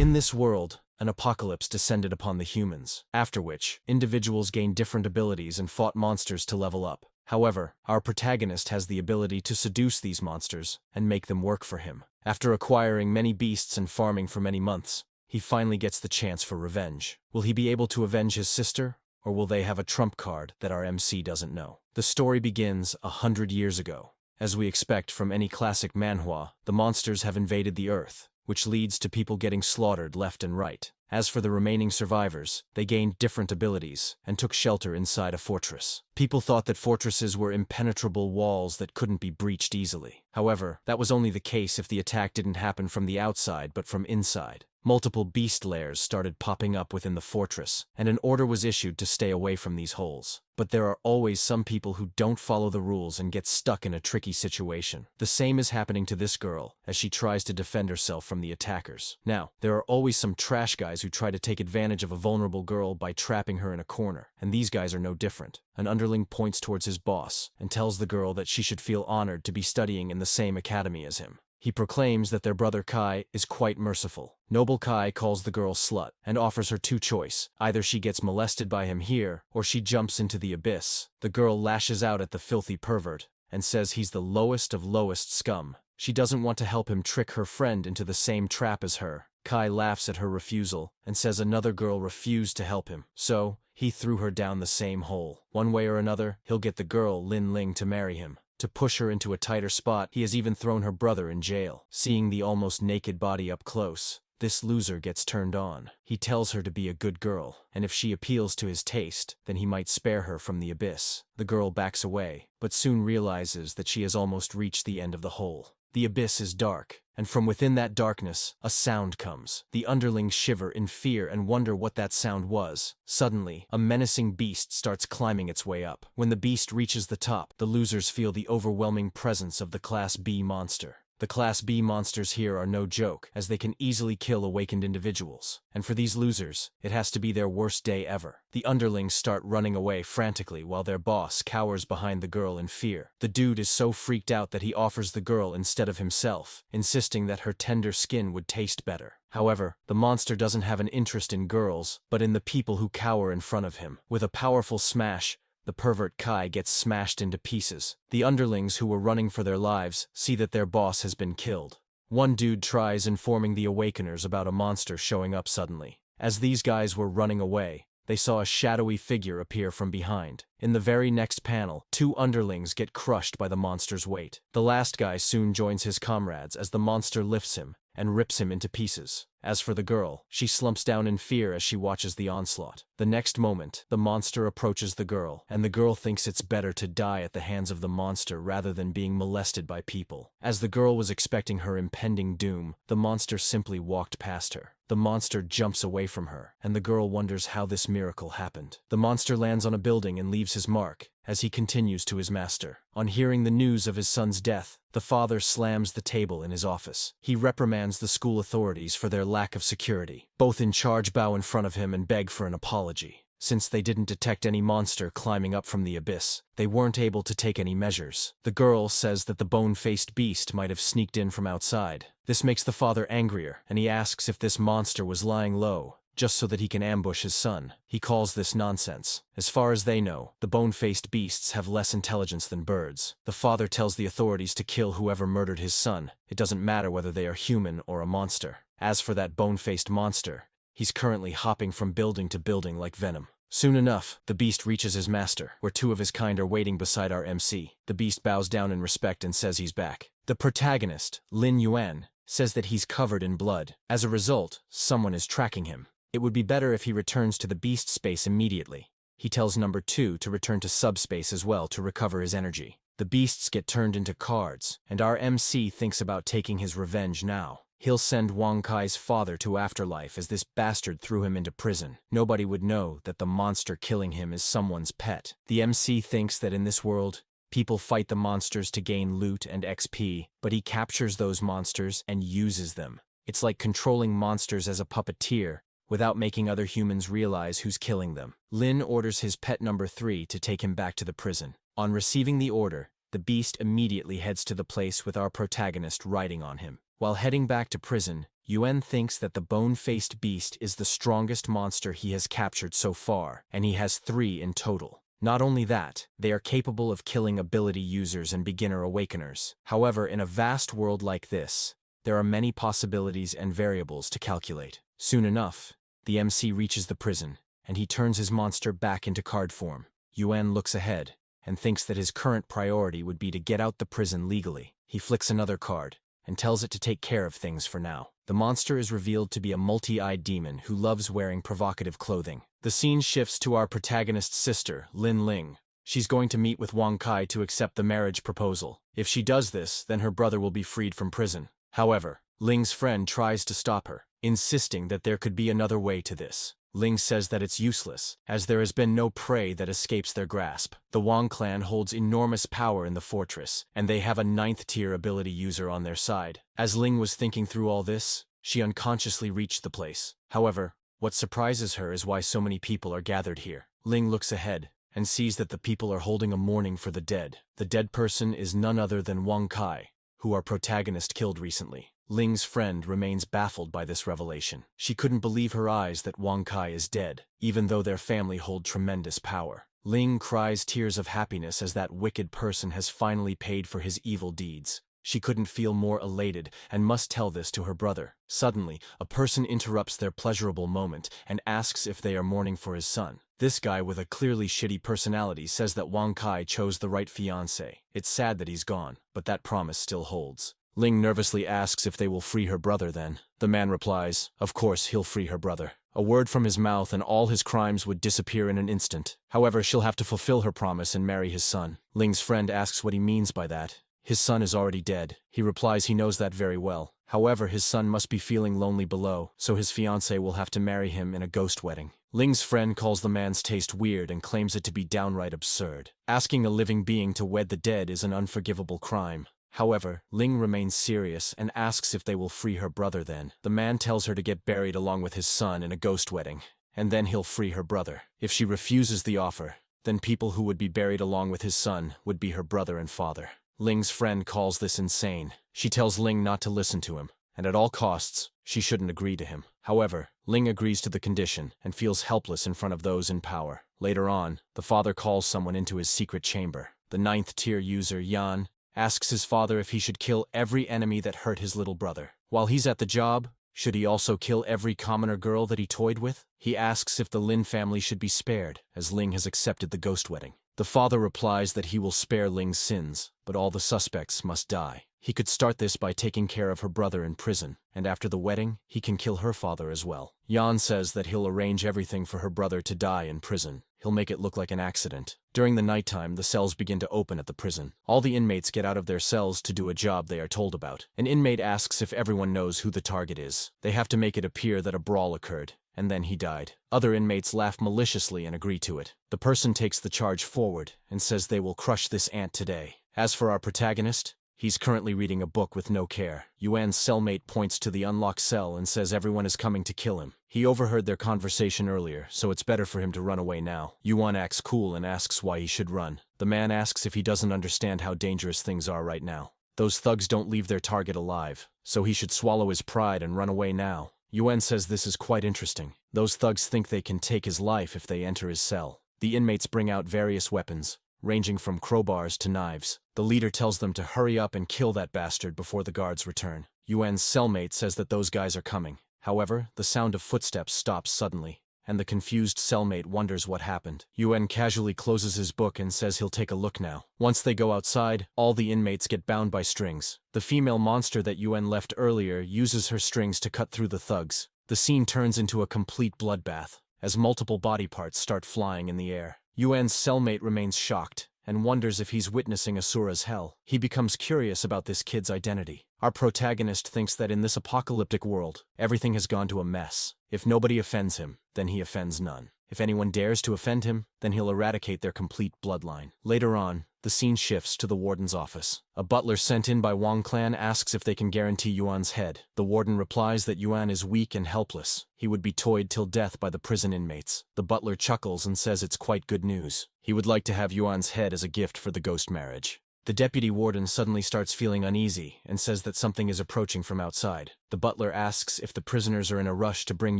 In this world, an apocalypse descended upon the humans, after which, individuals gained different abilities and fought monsters to level up. However, our protagonist has the ability to seduce these monsters and make them work for him. After acquiring many beasts and farming for many months, he finally gets the chance for revenge. Will he be able to avenge his sister, or will they have a trump card that our MC doesn't know? The story begins 100 years ago. As we expect from any classic manhwa, the monsters have invaded the Earth, which leads to people getting slaughtered left and right. As for the remaining survivors, they gained different abilities and took shelter inside a fortress. People thought that fortresses were impenetrable walls that couldn't be breached easily. However, that was only the case if the attack didn't happen from the outside but from inside. Multiple beast lairs started popping up within the fortress, and an order was issued to stay away from these holes. But there are always some people who don't follow the rules and get stuck in a tricky situation. The same is happening to this girl, as she tries to defend herself from the attackers. Now, there are always some trash guys who try to take advantage of a vulnerable girl by trapping her in a corner, and these guys are no different. An underling points towards his boss and tells the girl that she should feel honored to be studying in the same academy as him. He proclaims that their brother Kai is quite merciful. Noble Kai calls the girl slut and offers her two choices. Either she gets molested by him here, or she jumps into the abyss. The girl lashes out at the filthy pervert and says he's the lowest of lowest scum. She doesn't want to help him trick her friend into the same trap as her. Kai laughs at her refusal and says another girl refused to help him, so he threw her down the same hole. One way or another, he'll get the girl Lin Ling to marry him. To push her into a tighter spot, he has even thrown her brother in jail. Seeing the almost naked body up close, this loser gets turned on. He tells her to be a good girl, and if she appeals to his taste, then he might spare her from the abyss. The girl backs away, but soon realizes that she has almost reached the end of the hole. The abyss is dark, and from within that darkness, a sound comes. The underlings shiver in fear and wonder what that sound was. Suddenly, a menacing beast starts climbing its way up. When the beast reaches the top, the losers feel the overwhelming presence of the Class B monster. The Class B monsters here are no joke, as they can easily kill awakened individuals. And for these losers, it has to be their worst day ever. The underlings start running away frantically while their boss cowers behind the girl in fear. The dude is so freaked out that he offers the girl instead of himself, insisting that her tender skin would taste better. However, the monster doesn't have an interest in girls, but in the people who cower in front of him. With a powerful smash, the pervert Kai gets smashed into pieces. The underlings who were running for their lives see that their boss has been killed. One dude tries informing the awakeners about a monster showing up suddenly. As these guys were running away, they saw a shadowy figure appear from behind. In the very next panel, two underlings get crushed by the monster's weight. The last guy soon joins his comrades as the monster lifts him and rips him into pieces. As for the girl, she slumps down in fear as she watches the onslaught. The next moment, the monster approaches the girl, and the girl thinks it's better to die at the hands of the monster rather than being molested by people. As the girl was expecting her impending doom, the monster simply walked past her. The monster jumps away from her, and the girl wonders how this miracle happened. The monster lands on a building and leaves his mark, as he continues to his master. On hearing the news of his son's death, the father slams the table in his office. He reprimands the school authorities for their lack of security. Both in charge bow in front of him and beg for an apology. Since they didn't detect any monster climbing up from the abyss, they weren't able to take any measures. The girl says that the bone-faced beast might have sneaked in from outside. This makes the father angrier, and he asks if this monster was lying low, just so that he can ambush his son. He calls this nonsense. As far as they know, the bone-faced beasts have less intelligence than birds. The father tells the authorities to kill whoever murdered his son. It doesn't matter whether they are human or a monster. As for that bone-faced monster, he's currently hopping from building to building like venom. Soon enough, the beast reaches his master, where two of his kind are waiting beside our MC. The beast bows down in respect and says he's back. The protagonist, Lin Yuan, says that he's covered in blood. As a result, someone is tracking him. It would be better if he returns to the beast space immediately. He tells number 2 to return to subspace as well to recover his energy. The beasts get turned into cards, and our MC thinks about taking his revenge now. He'll send Wang Kai's father to afterlife as this bastard threw him into prison. Nobody would know that the monster killing him is someone's pet. The MC thinks that in this world, people fight the monsters to gain loot and XP, but he captures those monsters and uses them. It's like controlling monsters as a puppeteer, without making other humans realize who's killing them. Lin orders his pet number 3 to take him back to the prison. On receiving the order, the beast immediately heads to the place with our protagonist riding on him. While heading back to prison, Yuan thinks that the bone-faced beast is the strongest monster he has captured so far, and he has 3 in total. Not only that, they are capable of killing ability users and beginner awakeners. However, in a vast world like this, there are many possibilities and variables to calculate. Soon enough, the MC reaches the prison, and he turns his monster back into card form. Yuan looks ahead, and thinks that his current priority would be to get out the prison legally. He flicks another card, and tells it to take care of things for now. The monster is revealed to be a multi-eyed demon who loves wearing provocative clothing. The scene shifts to our protagonist's sister, Lin Ling. She's going to meet with Wang Kai to accept the marriage proposal. If she does this, then her brother will be freed from prison. However, Ling's friend tries to stop her, insisting that there could be another way to this. Ling says that it's useless, as there has been no prey that escapes their grasp. The Wang clan holds enormous power in the fortress, and they have a 9th-tier ability user on their side. As Ling was thinking through all this, she unconsciously reached the place. However, what surprises her is why so many people are gathered here. Ling looks ahead, and sees that the people are holding a mourning for the dead. The dead person is none other than Wang Kai, who our protagonist killed recently. Ling's friend remains baffled by this revelation. She couldn't believe her eyes that Wang Kai is dead, even though their family hold tremendous power. Ling cries tears of happiness as that wicked person has finally paid for his evil deeds. She couldn't feel more elated and must tell this to her brother. Suddenly, a person interrupts their pleasurable moment and asks if they are mourning for his son. This guy with a clearly shitty personality says that Wang Kai chose the right fiancé. It's sad that he's gone, but that promise still holds. Ling nervously asks if they will free her brother then. The man replies, of course he'll free her brother. A word from his mouth and all his crimes would disappear in an instant. However, she'll have to fulfill her promise and marry his son. Ling's friend asks what he means by that. His son is already dead. He replies he knows that very well. However, his son must be feeling lonely below, so his fiancée will have to marry him in a ghost wedding. Ling's friend calls the man's taste weird and claims it to be downright absurd. Asking a living being to wed the dead is an unforgivable crime. However, Ling remains serious and asks if they will free her brother then. The man tells her to get buried along with his son in a ghost wedding, and then he'll free her brother. If she refuses the offer, then people who would be buried along with his son would be her brother and father. Ling's friend calls this insane. She tells Ling not to listen to him, and at all costs, she shouldn't agree to him. However, Ling agrees to the condition and feels helpless in front of those in power. Later on, the father calls someone into his secret chamber. The 9th-tier user, Yan, asks his father if he should kill every enemy that hurt his little brother. While he's at the job, should he also kill every commoner girl that he toyed with? He asks if the Lin family should be spared, as Ling has accepted the ghost wedding. The father replies that he will spare Ling's sins, but all the suspects must die. He could start this by taking care of her brother in prison, and after the wedding, he can kill her father as well. Yan says that he'll arrange everything for her brother to die in prison. He'll make it look like an accident. During the nighttime, the cells begin to open at the prison. All the inmates get out of their cells to do a job they are told about. An inmate asks if everyone knows who the target is. They have to make it appear that a brawl occurred, and then he died. Other inmates laugh maliciously and agree to it. The person takes the charge forward and says they will crush this ant today. As for our protagonist, he's currently reading a book with no care. Yuan's cellmate points to the unlocked cell and says everyone is coming to kill him. He overheard their conversation earlier, so it's better for him to run away now. Yuan acts cool and asks why he should run. The man asks if he doesn't understand how dangerous things are right now. Those thugs don't leave their target alive, so he should swallow his pride and run away now. Yuan says this is quite interesting. Those thugs think they can take his life if they enter his cell. The inmates bring out various weapons, ranging from crowbars to knives. The leader tells them to hurry up and kill that bastard before the guards return. Yuan's cellmate says that those guys are coming. However, the sound of footsteps stops suddenly, and the confused cellmate wonders what happened. Yuan casually closes his book and says he'll take a look now. Once they go outside, all the inmates get bound by strings. The female monster that Yuan left earlier uses her strings to cut through the thugs. The scene turns into a complete bloodbath, as multiple body parts start flying in the air. Yuan's cellmate remains shocked and wonders if he's witnessing Asura's hell. He becomes curious about this kid's identity. Our protagonist thinks that in this apocalyptic world, everything has gone to a mess. If nobody offends him, then he offends none. If anyone dares to offend him, then he'll eradicate their complete bloodline. Later on, the scene shifts to the warden's office. A butler sent in by Wang clan asks if they can guarantee Yuan's head. The warden replies that Yuan is weak and helpless. He would be toyed till death by the prison inmates. The butler chuckles and says it's quite good news. He would like to have Yuan's head as a gift for the ghost marriage. The deputy warden suddenly starts feeling uneasy and says that something is approaching from outside. The butler asks if the prisoners are in a rush to bring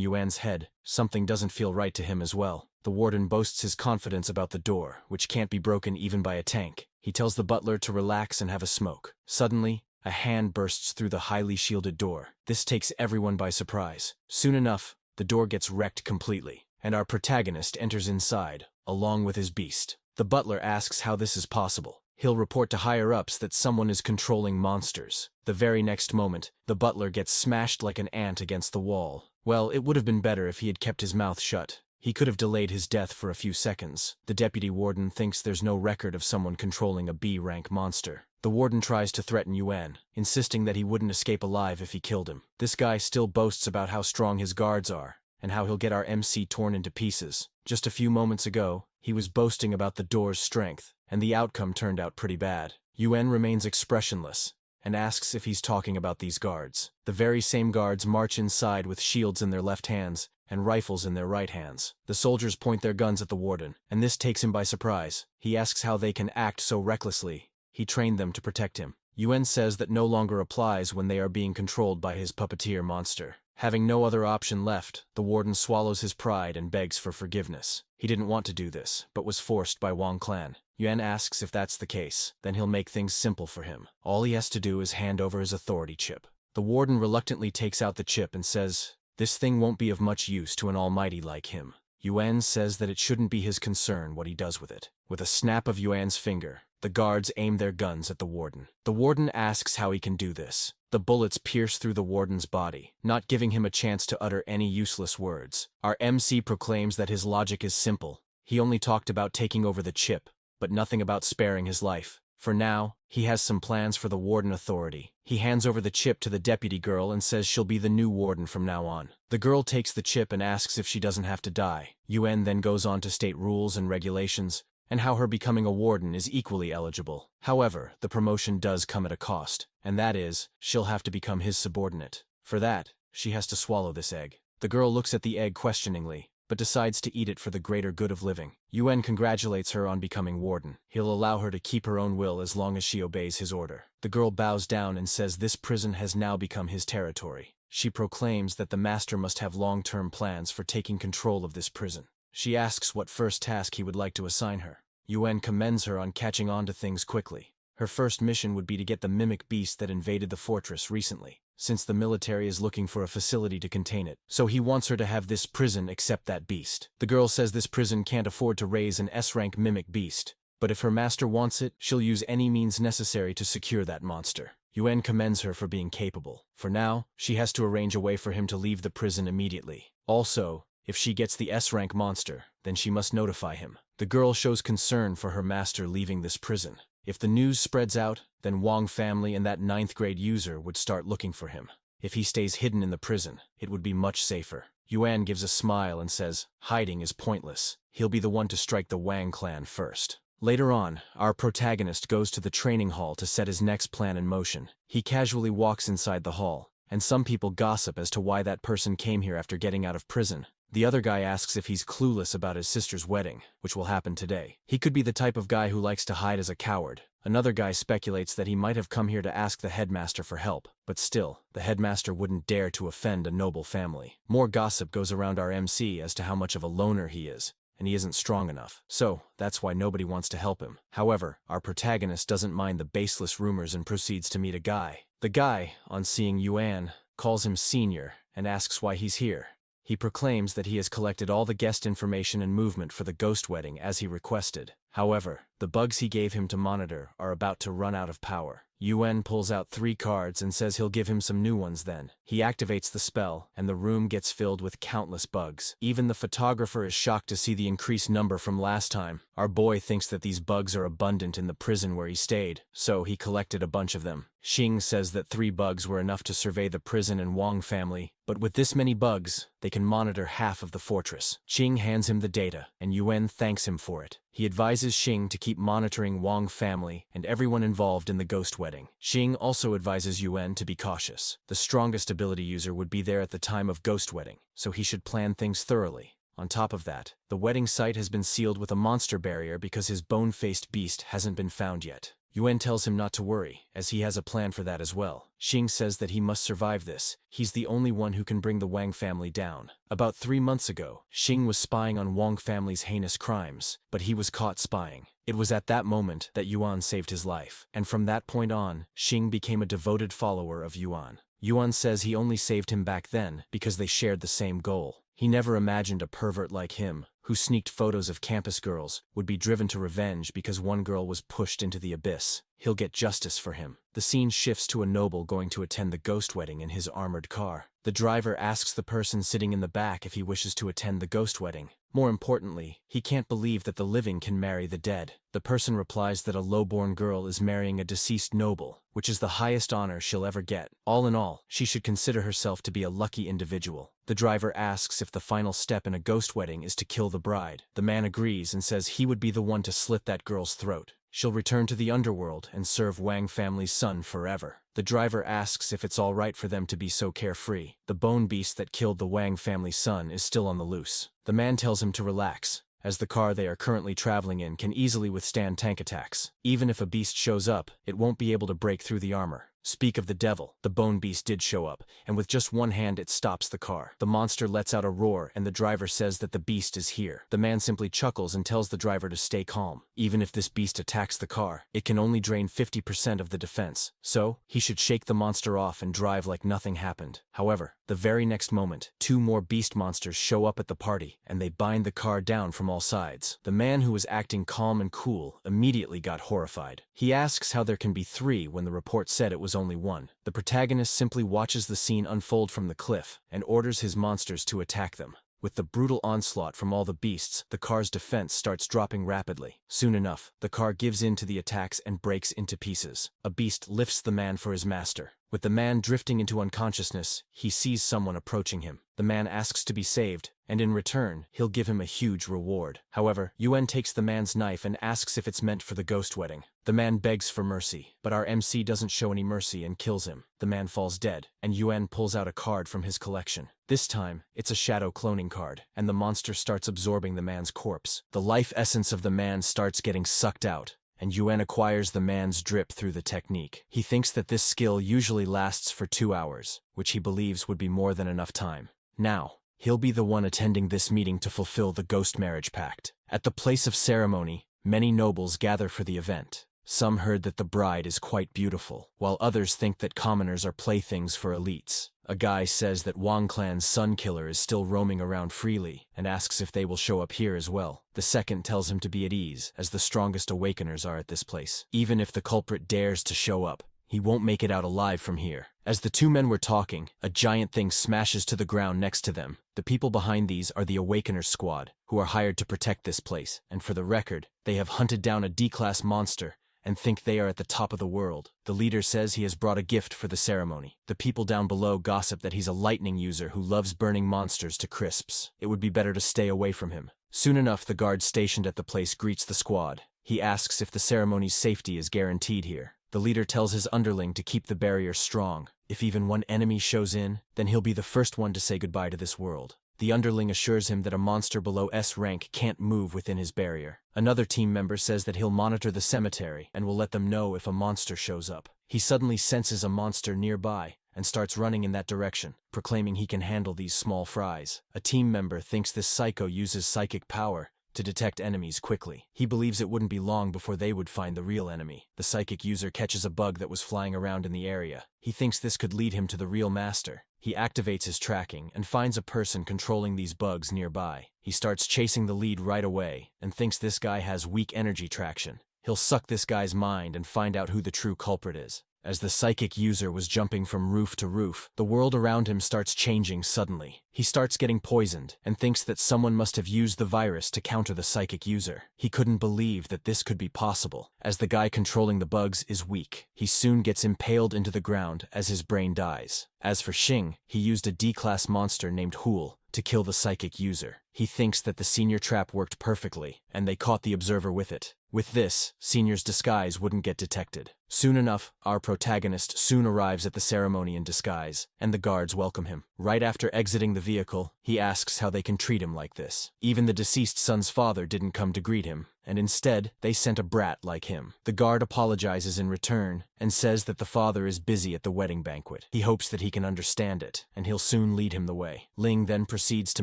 Yuan's head. Something doesn't feel right to him as well. The warden boasts his confidence about the door, which can't be broken even by a tank. He tells the butler to relax and have a smoke. Suddenly, a hand bursts through the highly shielded door. This takes everyone by surprise. Soon enough, the door gets wrecked completely, and our protagonist enters inside, along with his beast. The butler asks how this is possible. He'll report to higher-ups that someone is controlling monsters. The very next moment, the butler gets smashed like an ant against the wall. Well, it would have been better if he had kept his mouth shut. He could have delayed his death for a few seconds. The deputy warden thinks there's no record of someone controlling a B-rank monster. The warden tries to threaten Yuan, insisting that he wouldn't escape alive if he killed him. This guy still boasts about how strong his guards are, and how he'll get our MC torn into pieces. Just a few moments ago, he was boasting about the door's strength, and the outcome turned out pretty bad. Yuan remains expressionless, and asks if he's talking about these guards. The very same guards march inside with shields in their left hands, and rifles in their right hands. The soldiers point their guns at the warden, and this takes him by surprise. He asks how they can act so recklessly. He trained them to protect him. Yuan says that no longer applies when they are being controlled by his puppeteer monster. Having no other option left, the warden swallows his pride and begs for forgiveness. He didn't want to do this, but was forced by Wang Clan. Yuan asks if that's the case, then he'll make things simple for him. All he has to do is hand over his authority chip. The warden reluctantly takes out the chip and says, "This thing won't be of much use to an almighty like him." Yuan says that it shouldn't be his concern what he does with it. With a snap of Yuan's finger, the guards aim their guns at the warden. The warden asks how he can do this. The bullets pierce through the warden's body, not giving him a chance to utter any useless words. Our MC proclaims that his logic is simple. He only talked about taking over the chip, but nothing about sparing his life. For now, he has some plans for the warden authority. He hands over the chip to the deputy girl and says she'll be the new warden from now on. The girl takes the chip and asks if she doesn't have to die. Yuan then goes on to state rules and regulations, and how her becoming a warden is equally eligible. However, the promotion does come at a cost, and that is, she'll have to become his subordinate. For that, she has to swallow this egg. The girl looks at the egg questioningly, but decides to eat it for the greater good of living. Yuan congratulates her on becoming warden. He'll allow her to keep her own will as long as she obeys his order. The girl bows down and says this prison has now become his territory. She proclaims that the master must have long-term plans for taking control of this prison. She asks what first task he would like to assign her. Yuan commends her on catching on to things quickly. Her first mission would be to get the mimic beast that invaded the fortress recently, since the military is looking for a facility to contain it. So he wants her to have this prison accept that beast. The girl says this prison can't afford to raise an S-rank mimic beast, but if her master wants it, she'll use any means necessary to secure that monster. Yuan commends her for being capable. For now, she has to arrange a way for him to leave the prison immediately. Also, if she gets the S-rank monster, then she must notify him. The girl shows concern for her master leaving this prison. If the news spreads out, then Wang family and that 9th grade user would start looking for him. If he stays hidden in the prison, it would be much safer. Yuan gives a smile and says, hiding is pointless. He'll be the one to strike the Wang clan first. Later on, our protagonist goes to the training hall to set his next plan in motion. He casually walks inside the hall, and some people gossip as to why that person came here after getting out of prison. The other guy asks if he's clueless about his sister's wedding, which will happen today. He could be the type of guy who likes to hide as a coward. Another guy speculates that he might have come here to ask the headmaster for help, but still, the headmaster wouldn't dare to offend a noble family. More gossip goes around our MC as to how much of a loner he is, and he isn't strong enough. So, that's why nobody wants to help him. However, our protagonist doesn't mind the baseless rumors and proceeds to meet a guy. The guy, on seeing Yuan, calls him senior and asks why he's here. He proclaims that he has collected all the guest information and movement for the ghost wedding as he requested. However, the bugs he gave him to monitor are about to run out of power. Yuan pulls out 3 cards and says he'll give him some new ones then. He activates the spell, and the room gets filled with countless bugs. Even the photographer is shocked to see the increased number from last time. Our boy thinks that these bugs are abundant in the prison where he stayed, so he collected a bunch of them. Xing says that 3 bugs were enough to survey the prison and Wang family, but with this many bugs, they can monitor half of the fortress. Xing hands him the data, and Yuan thanks him for it. He advises Xing to keep monitoring Wang family and everyone involved in the ghost wedding. Xing also advises Yuan to be cautious. The strongest ability user would be there at the time of ghost wedding, so he should plan things thoroughly. On top of that, the wedding site has been sealed with a monster barrier because his bone-faced beast hasn't been found yet. Yuan tells him not to worry, as he has a plan for that as well. Xing says that he must survive this. He's the only one who can bring the Wang family down. About 3 months ago, Xing was spying on Wang family's heinous crimes, but he was caught spying. It was at that moment that Yuan saved his life, and from that point on, Xing became a devoted follower of Yuan. Yuan says he only saved him back then because they shared the same goal. He never imagined a pervert like him, who sneaked photos of campus girls, would be driven to revenge because one girl was pushed into the abyss. He'll get justice for him. The scene shifts to a noble going to attend the ghost wedding in his armored car. The driver asks the person sitting in the back if he wishes to attend the ghost wedding. More importantly, he can't believe that the living can marry the dead. The person replies that a low-born girl is marrying a deceased noble, which is the highest honor she'll ever get. All in all, she should consider herself to be a lucky individual. The driver asks if the final step in a ghost wedding is to kill the bride. The man agrees and says he would be the one to slit that girl's throat. She'll return to the underworld and serve Wang family's son forever. The driver asks if it's all right for them to be so carefree. The bone beast that killed the Wang family's son is still on the loose. The man tells him to relax, as the car they are currently traveling in can easily withstand tank attacks. Even if a beast shows up, it won't be able to break through the armor. Speak of the devil, the bone beast did show up, and with just one hand it stops the car. The monster lets out a roar and the driver says that the beast is here. The man simply chuckles and tells the driver to stay calm. Even if this beast attacks the car, it can only drain 50% of the defense, so he should shake the monster off and drive like nothing happened. However, the very next moment, 2 more beast monsters show up at the party, and they bind the car down from all sides. The man who was acting calm and cool immediately got horrified. He asks how there can be 3 when the report said it was only 1. The protagonist simply watches the scene unfold from the cliff and orders his monsters to attack them. With the brutal onslaught from all the beasts, the car's defense starts dropping rapidly. Soon enough, the car gives in to the attacks and breaks into pieces. A beast lifts the man for his master. With the man drifting into unconsciousness, he sees someone approaching him. The man asks to be saved, and in return, he'll give him a huge reward. However, Yuan takes the man's knife and asks if it's meant for the ghost wedding. The man begs for mercy, but our MC doesn't show any mercy and kills him. The man falls dead, and Yuan pulls out a card from his collection. This time, it's a shadow cloning card, and the monster starts absorbing the man's corpse. The life essence of the man starts getting sucked out, and Yuan acquires the man's drip through the technique. He thinks that this skill usually lasts for 2 hours, which he believes would be more than enough time. Now, he'll be the one attending this meeting to fulfill the ghost marriage pact. At the place of ceremony, many nobles gather for the event. Some heard that the bride is quite beautiful, while others think that commoners are playthings for elites. A guy says that Wang clan's sun killer is still roaming around freely, and asks if they will show up here as well. The second tells him to be at ease, as the strongest awakeners are at this place. Even if the culprit dares to show up, he won't make it out alive from here. As the 2 men were talking, a giant thing smashes to the ground next to them. The people behind these are the Awakeners squad, who are hired to protect this place, and for the record, they have hunted down a D-class monster and think they are at the top of the world. The leader says he has brought a gift for the ceremony. The people down below gossip that he's a lightning user who loves burning monsters to crisps. It would be better to stay away from him. Soon enough, the guard stationed at the place greets the squad. He asks if the ceremony's safety is guaranteed here. The leader tells his underling to keep the barrier strong. If even one enemy shows in, then he'll be the first one to say goodbye to this world. The underling assures him that a monster below S rank can't move within his barrier. Another team member says that he'll monitor the cemetery and will let them know if a monster shows up. He suddenly senses a monster nearby and starts running in that direction, proclaiming he can handle these small fries. A team member thinks this psycho uses psychic power to detect enemies quickly. He believes it wouldn't be long before they would find the real enemy. The psychic user catches a bug that was flying around in the area. He thinks this could lead him to the real master. He activates his tracking and finds a person controlling these bugs nearby. He starts chasing the lead right away and thinks this guy has weak energy traction. He'll suck this guy's mind and find out who the true culprit is. As the psychic user was jumping from roof to roof, the world around him starts changing suddenly. He starts getting poisoned and thinks that someone must have used the virus to counter the psychic user. He couldn't believe that this could be possible, as the guy controlling the bugs is weak. He soon gets impaled into the ground as his brain dies. As for Xing, he used a D-class monster named Hool to kill the psychic user. He thinks that the senior trap worked perfectly, and they caught the observer with it. With this, senior's disguise wouldn't get detected. Soon enough, our protagonist soon arrives at the ceremony in disguise, and the guards welcome him. Right after exiting the vehicle, he asks how they can treat him like this. Even the deceased son's father didn't come to greet him, and instead, they sent a brat like him. The guard apologizes in return, and says that the father is busy at the wedding banquet. He hopes that he can understand it, and he'll soon lead him the way. Ling then proceeds to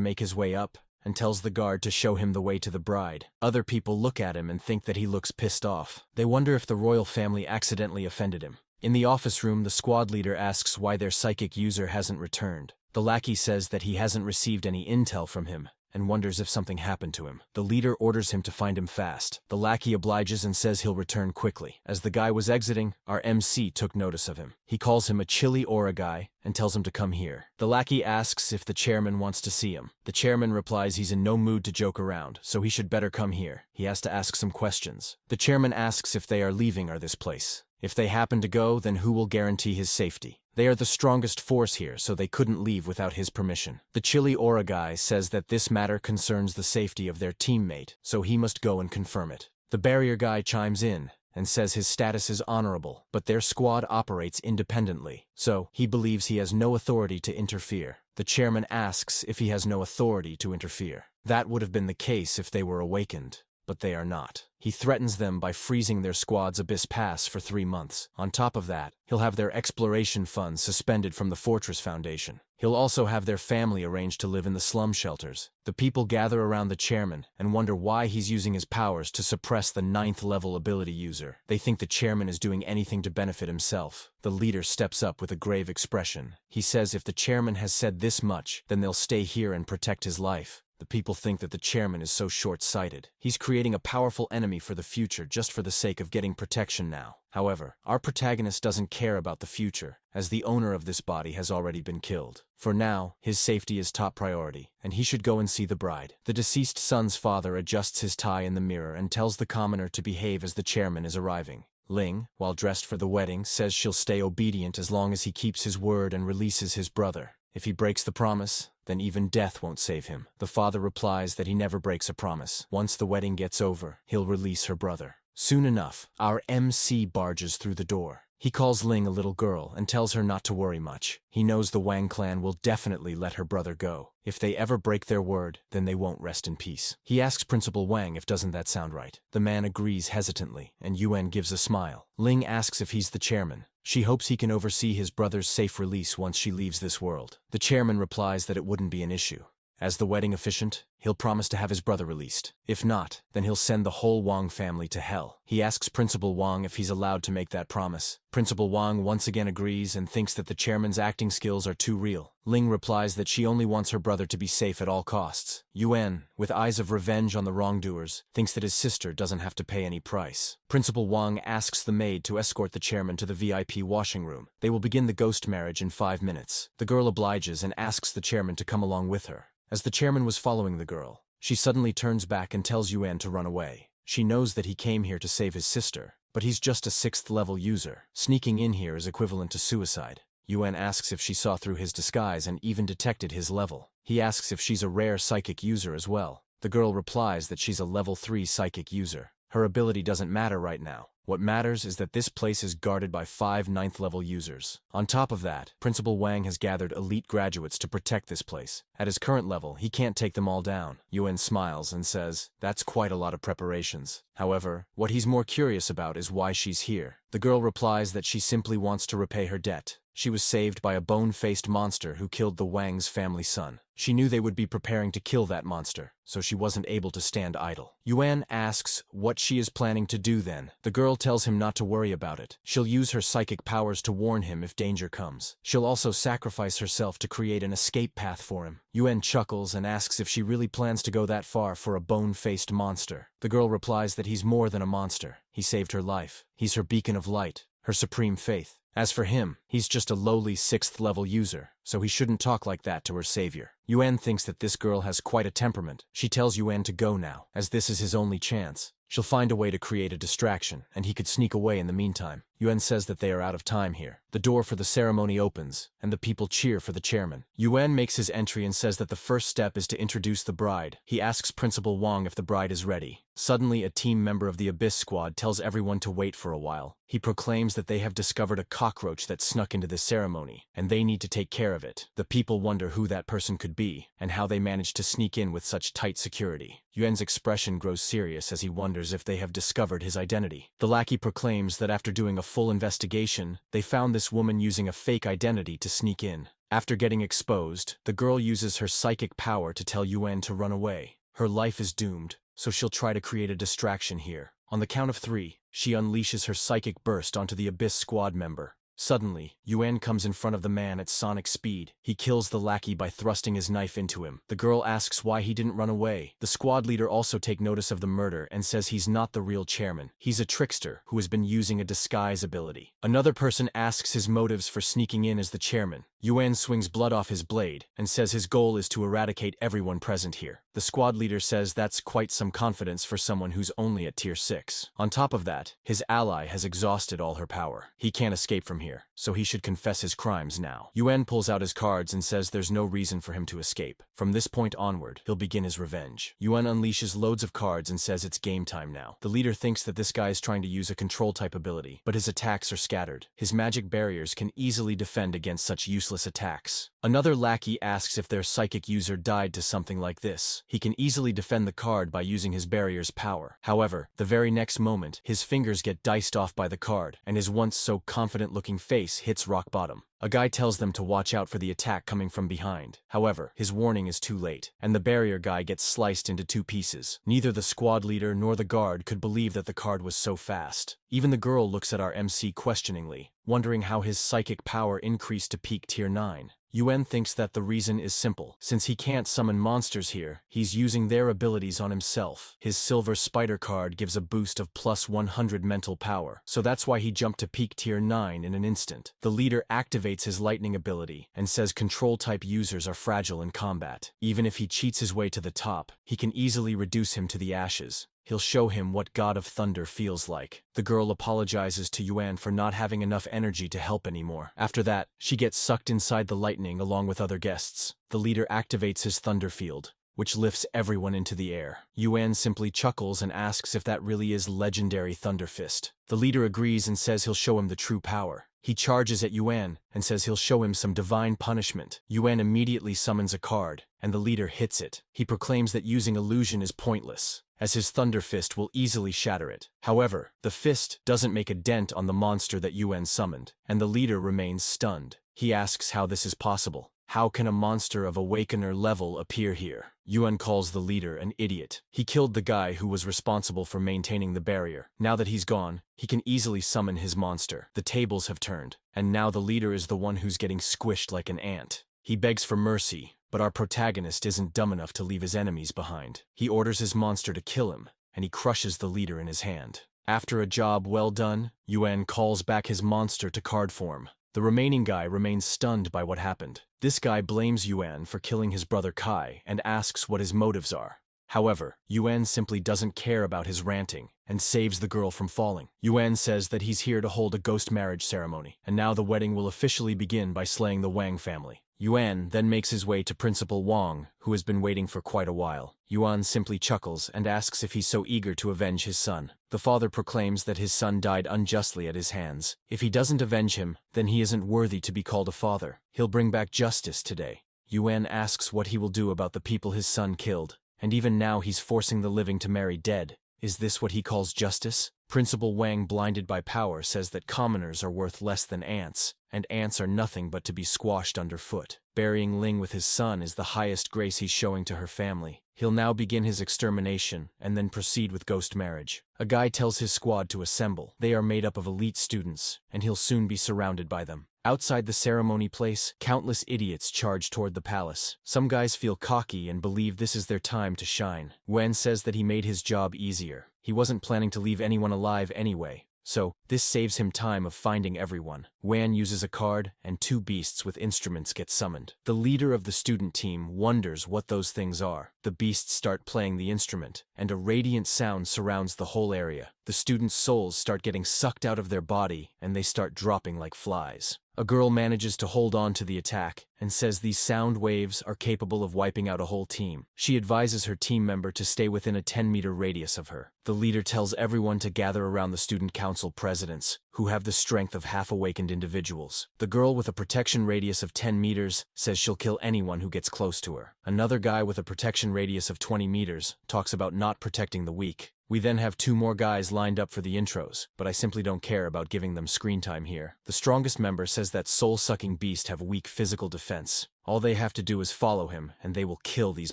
make his way up, and tells the guard to show him the way to the bride. Other people look at him and think that he looks pissed off. They wonder if the royal family accidentally offended him. In the office room, the squad leader asks why their psychic user hasn't returned. The lackey says that he hasn't received any intel from him, and wonders if something happened to him. The leader orders him to find him fast. The lackey obliges and says he'll return quickly. As the guy was exiting, our MC took notice of him. He calls him a chilly aura guy and tells him to come here. The lackey asks if the chairman wants to see him. The chairman replies he's in no mood to joke around, so he should better come here. He has to ask some questions. The chairman asks if they are leaving this place. If they happen to go, then who will guarantee his safety? They are the strongest force here, so they couldn't leave without his permission. The chilly aura guy says that this matter concerns the safety of their teammate, so he must go and confirm it. The barrier guy chimes in and says his status is honorable, but their squad operates independently, so he believes he has no authority to interfere. The chairman asks if he has no authority to interfere. That would have been the case if they were awakened, but they are not. He threatens them by freezing their squad's Abyss Pass for 3 months. On top of that, he'll have their exploration funds suspended from the Fortress Foundation. He'll also have their family arranged to live in the slum shelters. The people gather around the chairman and wonder why he's using his powers to suppress the 9th level ability user. They think the chairman is doing anything to benefit himself. The leader steps up with a grave expression. He says if the chairman has said this much, then they'll stay here and protect his life. The people think that the chairman is so short-sighted. He's creating a powerful enemy for the future just for the sake of getting protection now. However, our protagonist doesn't care about the future, as the owner of this body has already been killed. For now, his safety is top priority, and he should go and see the bride. The deceased son's father adjusts his tie in the mirror and tells the commoner to behave as the chairman is arriving. Ling, while dressed for the wedding, says she'll stay obedient as long as he keeps his word and releases his brother. If he breaks the promise, then even death won't save him. The father replies that he never breaks a promise. Once the wedding gets over, he'll release her brother. Soon enough, our MC barges through the door. He calls Ling a little girl and tells her not to worry much. He knows the Wang clan will definitely let her brother go. If they ever break their word, then they won't rest in peace. He asks Principal Wang if doesn't that sound right. The man agrees hesitantly, and Yuan gives a smile. Ling asks if he's the chairman. She hopes he can oversee his brother's safe release once she leaves this world. The chairman replies that it wouldn't be an issue. As the wedding officiant, he'll promise to have his brother released. If not, then he'll send the whole Wang family to hell. He asks Principal Wang if he's allowed to make that promise. Principal Wang once again agrees and thinks that the chairman's acting skills are too real. Ling replies that she only wants her brother to be safe at all costs. Yuan, with eyes of revenge on the wrongdoers, thinks that his sister doesn't have to pay any price. Principal Wang asks the maid to escort the chairman to the VIP washing room. They will begin the ghost marriage in 5 minutes. The girl obliges and asks the chairman to come along with her. As the chairman was following the girl, she suddenly turns back and tells Yuan to run away. She knows that he came here to save his sister, but he's just a 6th level user. Sneaking in here is equivalent to suicide. Yuan asks if she saw through his disguise and even detected his level. He asks if she's a rare psychic user as well. The girl replies that she's a level 3 psychic user. Her ability doesn't matter right now. What matters is that this place is guarded by 5 9th level users. On top of that, Principal Wang has gathered elite graduates to protect this place. At his current level, he can't take them all down. Yuan smiles and says, that's quite a lot of preparations. However, what he's more curious about is why she's here. The girl replies that she simply wants to repay her debt. She was saved by a bone-faced monster who killed the Wang's family son. She knew they would be preparing to kill that monster, so she wasn't able to stand idle. Yuan asks what she is planning to do then. The girl tells him not to worry about it. She'll use her psychic powers to warn him if danger comes. She'll also sacrifice herself to create an escape path for him. Yuan chuckles and asks if she really plans to go that far for a bone-faced monster. The girl replies that he's more than a monster. He saved her life. He's her beacon of light, her supreme faith. As for him, he's just a lowly 6th level user, so he shouldn't talk like that to her savior. Yuan thinks that this girl has quite a temperament. She tells Yuan to go now, as this is his only chance. She'll find a way to create a distraction, and he could sneak away in the meantime. Yuan says that they are out of time here. The door for the ceremony opens, and the people cheer for the chairman. Yuan makes his entry and says that the first step is to introduce the bride. He asks Principal Wang if the bride is ready. Suddenly, a team member of the Abyss Squad tells everyone to wait for a while. He proclaims that they have discovered a cockroach that snuck into this ceremony, and they need to take care of it. The people wonder who that person could be, and how they managed to sneak in with such tight security. Yuan's expression grows serious as he wonders if they have discovered his identity. The lackey proclaims that after doing a full investigation, they found this woman using a fake identity to sneak in. After getting exposed, the girl uses her psychic power to tell Yuan to run away. Her life is doomed, so she'll try to create a distraction here. On the count of 3, she unleashes her psychic burst onto the Abyss Squad member. Suddenly, Yuan comes in front of the man at sonic speed. He kills the lackey by thrusting his knife into him. The girl asks why he didn't run away. The squad leader also takes notice of the murder and says he's not the real chairman. He's a trickster who has been using a disguise ability. Another person asks his motives for sneaking in as the chairman. Yuan swings blood off his blade and says his goal is to eradicate everyone present here. The squad leader says that's quite some confidence for someone who's only at tier 6. On top of that, his ally has exhausted all her power. He can't escape from here, so he should confess his crimes now. Yuan pulls out his cards and says there's no reason for him to escape. From this point onward, he'll begin his revenge. Yuan unleashes loads of cards and says it's game time now. The leader thinks that this guy is trying to use a control type ability, but his attacks are scattered. His magic barriers can easily defend against such useless attacks. Another lackey asks if their psychic user died to something like this. He can easily defend the card by using his barrier's power. However, the very next moment, his fingers get diced off by the card, and his once so confident-looking face hits rock bottom. A guy tells them to watch out for the attack coming from behind. However, his warning is too late, and the barrier guy gets sliced into 2 pieces. Neither the squad leader nor the guard could believe that the card was so fast. Even the girl looks at our MC questioningly, wondering how his psychic power increased to peak tier 9. Yuan thinks that the reason is simple. Since he can't summon monsters here, he's using their abilities on himself. His silver spider card gives a boost of plus 100 mental power, so that's why he jumped to peak tier 9 in an instant. The leader activates his lightning ability and says control-type users are fragile in combat. Even if he cheats his way to the top, he can easily reduce him to the ashes. He'll show him what God of Thunder feels like. The girl apologizes to Yuan for not having enough energy to help anymore. After that, she gets sucked inside the lightning along with other guests. The leader activates his thunder field, which lifts everyone into the air. Yuan simply chuckles and asks if that really is legendary Thunder Fist. The leader agrees and says he'll show him the true power. He charges at Yuan and says he'll show him some divine punishment. Yuan immediately summons a card, and the leader hits it. He proclaims that using illusion is pointless, as his Thunder Fist will easily shatter it. However, the fist doesn't make a dent on the monster that Yuan summoned, and the leader remains stunned. He asks how this is possible. How can a monster of Awakener level appear here? Yuan calls the leader an idiot. He killed the guy who was responsible for maintaining the barrier. Now that he's gone, he can easily summon his monster. The tables have turned, and now the leader is the one who's getting squished like an ant. He begs for mercy, but our protagonist isn't dumb enough to leave his enemies behind. He orders his monster to kill him, and he crushes the leader in his hand. After a job well done, Yuan calls back his monster to card form. The remaining guy remains stunned by what happened. This guy blames Yuan for killing his brother Kai and asks what his motives are. However, Yuan simply doesn't care about his ranting and saves the girl from falling. Yuan says that he's here to hold a ghost marriage ceremony, and now the wedding will officially begin by slaying the Wang family. Yuan then makes his way to Principal Wang, who has been waiting for quite a while. Yuan simply chuckles and asks if he's so eager to avenge his son. The father proclaims that his son died unjustly at his hands. If he doesn't avenge him, then he isn't worthy to be called a father. He'll bring back justice today. Yuan asks what he will do about the people his son killed, and even now he's forcing the living to marry dead. Is this what he calls justice? Principal Wang, blinded by power, says that commoners are worth less than ants, and ants are nothing but to be squashed underfoot. Burying Ling with his son is the highest grace he's showing to her family. He'll now begin his extermination, and then proceed with ghost marriage. A guy tells his squad to assemble. They are made up of elite students, and he'll soon be surrounded by them. Outside the ceremony place, countless idiots charge toward the palace. Some guys feel cocky and believe this is their time to shine. Wen says that he made his job easier. He wasn't planning to leave anyone alive anyway. So, this saves him time of finding everyone. Wan uses a card, and 2 beasts with instruments get summoned. The leader of the student team wonders what those things are. The beasts start playing the instrument, and a radiant sound surrounds the whole area. The students' souls start getting sucked out of their body, and they start dropping like flies. A girl manages to hold on to the attack, and says these sound waves are capable of wiping out a whole team. She advises her team member to stay within a 10-meter radius of her. The leader tells everyone to gather around the student council presidents, who have the strength of half-awakened individuals. The girl with a protection radius of 10 meters says she'll kill anyone who gets close to her. Another guy with a protection radius of 20 meters talks about not protecting the weak. We then have 2 more guys lined up for the intros, but I simply don't care about giving them screen time here. The strongest member says that soul-sucking beasts have weak physical defense. All they have to do is follow him, and they will kill these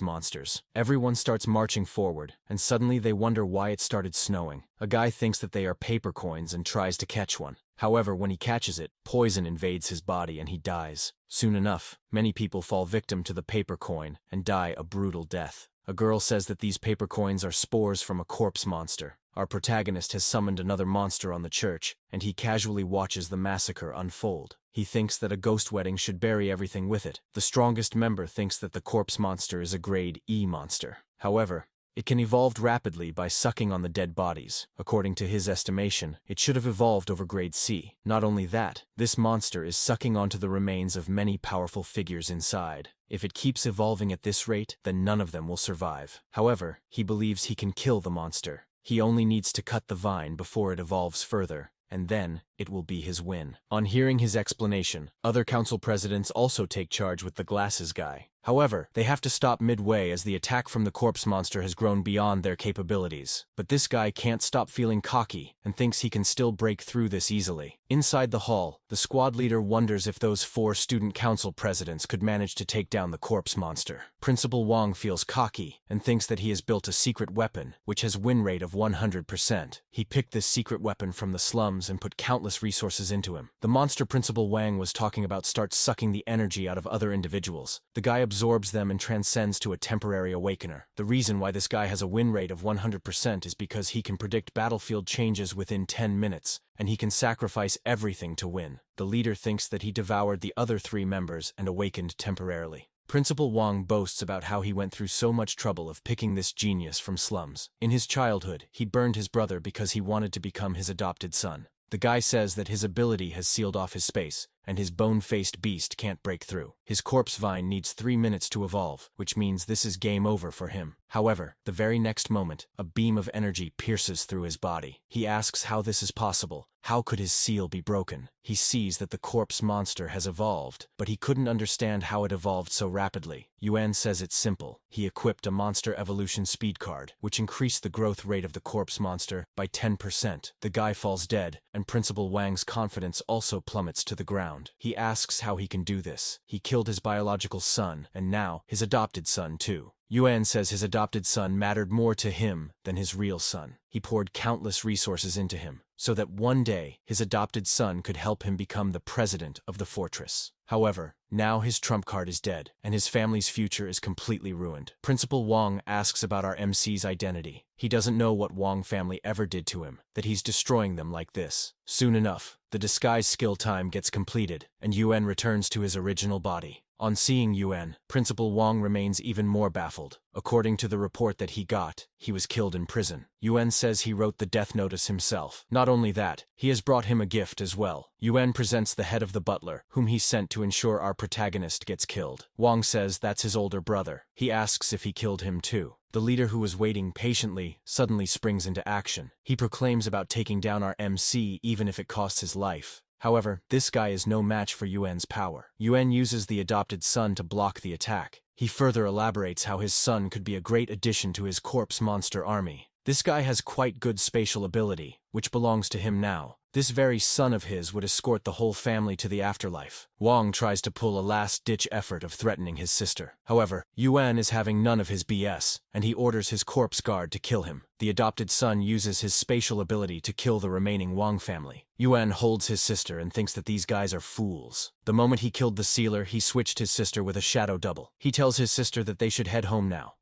monsters. Everyone starts marching forward, and suddenly they wonder why it started snowing. A guy thinks that they are paper coins and tries to catch one. However, when he catches it, poison invades his body and he dies. Soon enough, many people fall victim to the paper coin and die a brutal death. A girl says that these paper coins are spores from a corpse monster. Our protagonist has summoned another monster on the church, and he casually watches the massacre unfold. He thinks that a ghost wedding should bury everything with it. The strongest member thinks that the corpse monster is a grade E monster. However, it can evolve rapidly by sucking on the dead bodies. According to his estimation, it should have evolved over grade C. Not only that, this monster is sucking onto the remains of many powerful figures inside. If it keeps evolving at this rate, then none of them will survive. However, he believes he can kill the monster. He only needs to cut the vine before it evolves further, and then it will be his win. On hearing his explanation, other council presidents also take charge with the glasses guy. However, they have to stop midway as the attack from the corpse monster has grown beyond their capabilities. But this guy can't stop feeling cocky and thinks he can still break through this easily. Inside the hall, the squad leader wonders if those 4 student council presidents could manage to take down the corpse monster. Principal Wong feels cocky and thinks that he has built a secret weapon, which has win rate of 100%. He picked this secret weapon from the slums and put countless resources into him. The monster Principal Wang was talking about starts sucking the energy out of other individuals. The guy absorbs them and transcends to a temporary awakener. The reason why this guy has a win rate of 100% is because he can predict battlefield changes within 10 minutes, and he can sacrifice everything to win. The leader thinks that he devoured the other 3 members and awakened temporarily. Principal Wong boasts about how he went through so much trouble of picking this genius from slums. In his childhood, he burned his brother because he wanted to become his adopted son. The guy says that his ability has sealed off his space, and his bone-faced beast can't break through. His corpse vine needs 3 minutes to evolve, which means this is game over for him. However, the very next moment, a beam of energy pierces through his body. He asks how this is possible. How could his seal be broken? He sees that the corpse monster has evolved, but he couldn't understand how it evolved so rapidly. Yuan says it's simple. He equipped a monster evolution speed card, which increased the growth rate of the corpse monster by 10%. The guy falls dead, and Principal Wang's confidence also plummets to the ground. He asks how he can do this. He killed his biological son, and now his adopted son too. Yuan says his adopted son mattered more to him than his real son. He poured countless resources into him, so that one day his adopted son could help him become the president of the fortress. However, now his trump card is dead, and his family's future is completely ruined. Principal Wong asks about our MC's identity. He doesn't know what Wong family ever did to him, that he's destroying them like this. Soon enough, the disguise skill time gets completed, and Yuan returns to his original body. On seeing Yuan, Principal Wong remains even more baffled. According to the report that he got, he was killed in prison. Yuan says he wrote the death notice himself. Not only that, he has brought him a gift as well. Yuan presents the head of the butler, whom he sent to ensure our protagonist gets killed. Wong says that's his older brother. He asks if he killed him too. The leader, who was waiting patiently, suddenly springs into action. He proclaims about taking down our MC even if it costs his life. However, this guy is no match for Yuan's power. Yuan uses the adopted son to block the attack. He further elaborates how his son could be a great addition to his corpse monster army. This guy has quite good spatial ability, which belongs to him now. This very son of his would escort the whole family to the afterlife. Wong tries to pull a last-ditch effort of threatening his sister. However, Yuan is having none of his BS, and he orders his corpse guard to kill him. The adopted son uses his spatial ability to kill the remaining Wong family. Yuan holds his sister and thinks that these guys are fools. The moment he killed the sealer, he switched his sister with a shadow double. He tells his sister that they should head home now.